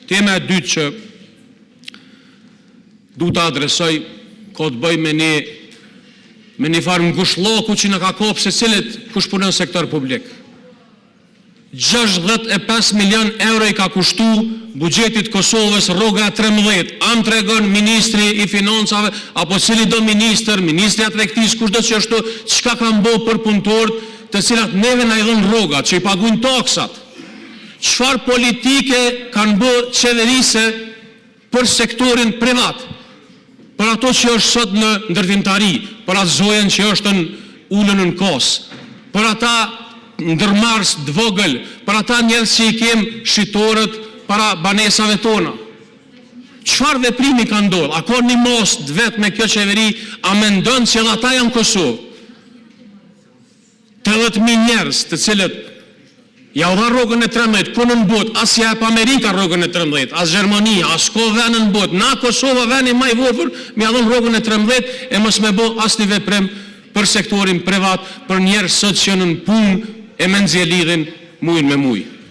Tema e dytë që du të adresoj, ka të bëj me një farë ngushëlloku që në ka kopë se cilët kush punon në sektor publik. 65 milion euro i ka kushtu bugjetit Kosovës rroga 13. Am tregon ministri i financave, apo cili do ministri atrektis, kush do që është, çka ka mbo për punëtorët të cilat neve na i dhën rrogat, që i paguajnë taksat. Çfarë politike kanë bë qeverise për sektorin privat, për ato që është sot në ndërtimtari, për atë zojën që është në ulën në kos, për ata ndërmars të vogël, për ata njerëz që i kem shitorët para banesave tona. Çfarë veprimi ka ndodhur? A ka një mos vetë me kjo qeveri, a mendon se ata janë Kosovë? 80.000 njerëz të cilët ja u dha rrogën e 13, ku në botë, as ja e Amerika rrogën e 13, as Gjermania, as ko vend në botë, na Kosova vendi më i vogël, më ja dhon rrogën e 13 e mos më bë asnjë veprim për sektorin privat, për njerëz sot që në punë e me nxjelidhin mujin me muj.